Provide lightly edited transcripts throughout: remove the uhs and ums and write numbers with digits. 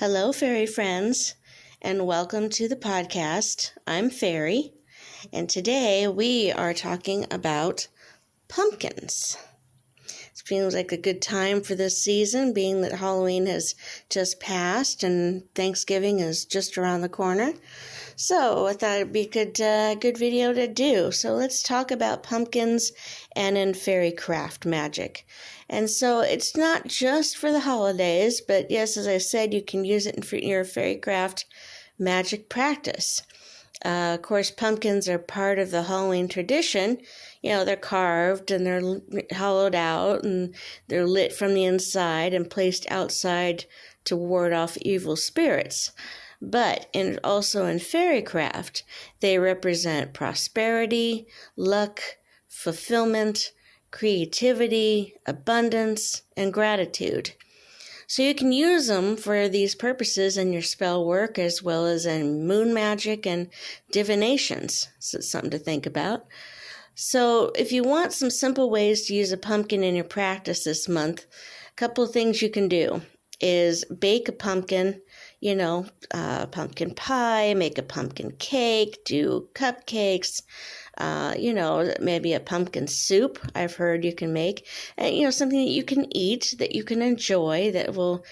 Hello, fairy friends, and welcome to the podcast. I'm Fairy, and today we are talking about pumpkins. It feels like a good time for this season, being that Halloween has just passed and Thanksgiving is just around the corner. So I thought it'd be a good video to do. So let's talk about pumpkins and in fairy craft magic. And so it's not just for the holidays, but yes, as I said, you can use it in your fairy craft magic practice. Of course, pumpkins are part of the Halloween tradition. You know, they're carved and they're hollowed out and they're lit from the inside and placed outside to ward off evil spirits. But also in fairycraft, they represent prosperity, luck, fulfillment, creativity, abundance, and gratitude. So you can use them for these purposes in your spell work as well as in moon magic and divinations. So it's something to think about. So if you want some simple ways to use a pumpkin in your practice this month, a couple of things you can do is bake a pumpkin, pumpkin pie, make a pumpkin cake, do cupcakes, maybe a pumpkin soup I've heard you can make, something that you can eat, that you can enjoy, that will,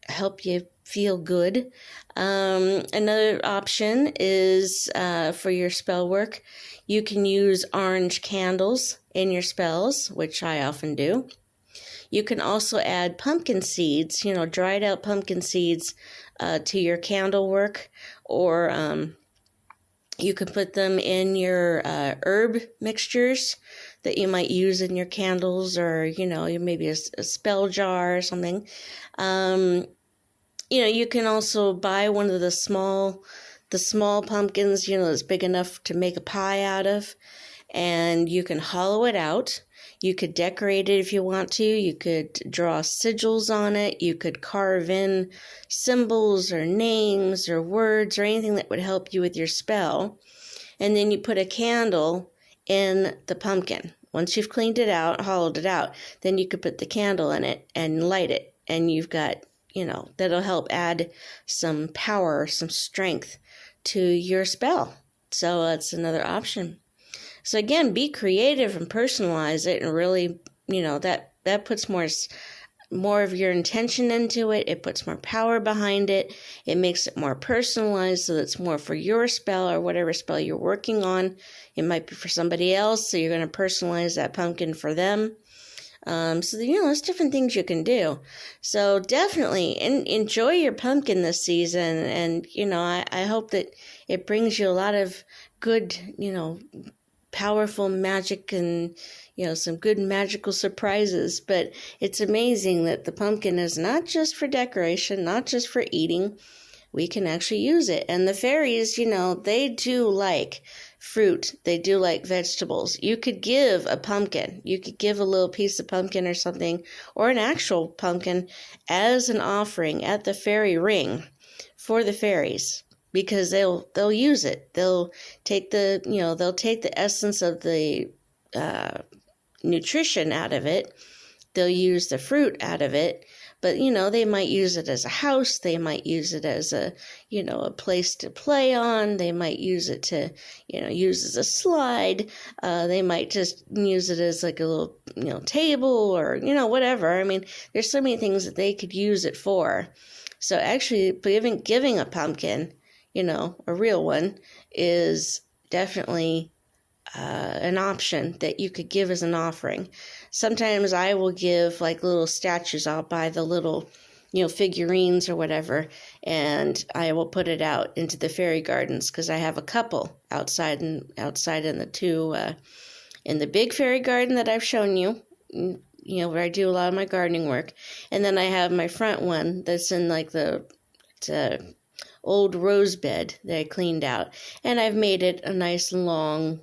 help you feel good. Another option is for your spell work, you can use orange candles in your spells, which I often do. You can also add pumpkin seeds, dried out pumpkin seeds to your candle work, or you can put them in your herb mixtures that you might use in your candles, or, maybe a spell jar or something. You can also buy one of the small pumpkins, that's big enough to make a pie out of, and you can hollow it out. You could decorate it if you want to. You could draw sigils on it. You could carve in symbols or names or words or anything that would help you with your spell. And then you put a candle in the pumpkin. Once you've cleaned it out, hollowed it out, then you could put the candle in it and light it. And you've got, that'll help add some power, some strength to your spell. So that's another option. So again, be creative and personalize it, and really, that puts more of your intention into it. It puts more power behind it. It makes it more personalized, so that's more for your spell or whatever spell you're working on. It might be for somebody else, so you're going to personalize that pumpkin for them. There's different things you can do. So definitely enjoy your pumpkin this season, and I hope that it brings you a lot of good, powerful magic and some good magical surprises. But it's amazing that the pumpkin is not just for decoration, not just for eating. We can actually use it. And the fairies, they do like fruit. They do like vegetables. You could give a pumpkin. You could give a little piece of pumpkin or something, or an actual pumpkin, as an offering at the fairy ring for the fairies, because they'll use it. They'll take the essence of the nutrition out of it. They'll use the fruit out of it. But, they might use it as a house. They might use it as a place to play on. They might use it to, use as a slide. They might just use it as like a little, table or, whatever. I mean, there's so many things that they could use it for. So actually, giving a pumpkin, a real one, is definitely an option that you could give as an offering. Sometimes I will give like little statues. I'll buy the little, figurines or whatever, and I will put it out into the fairy gardens, because I have a couple outside in the two, in the big fairy garden that I've shown you, where I do a lot of my gardening work. And then I have my front one that's in like the old rose bed that I cleaned out, and I've made it a nice long,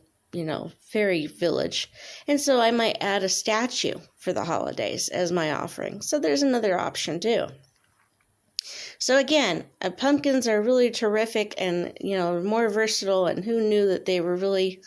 fairy village. And so I might add a statue for the holidays as my offering. So there's another option too. So again, pumpkins are really terrific and, more versatile, and who knew that they were really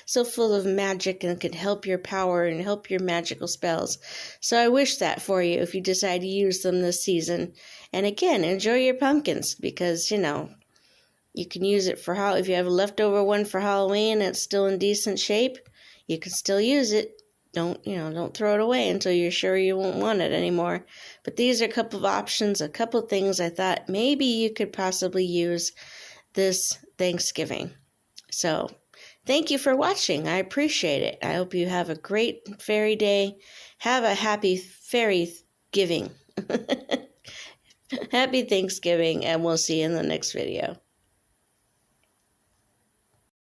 So full of magic and could help your power and help your magical spells. So I wish that for you if you decide to use them this season. And again, enjoy your pumpkins because, you can use it for if you have a leftover one for Halloween and it's still in decent shape, you can still use it. Don't throw it away until you're sure you won't want it anymore. But these are a couple of options, a couple of things I thought maybe you could possibly use this Thanksgiving. So, thank you for watching. I appreciate it. I hope you have a great fairy day. Have a happy fairy giving. Happy Thanksgiving, and we'll see you in the next video.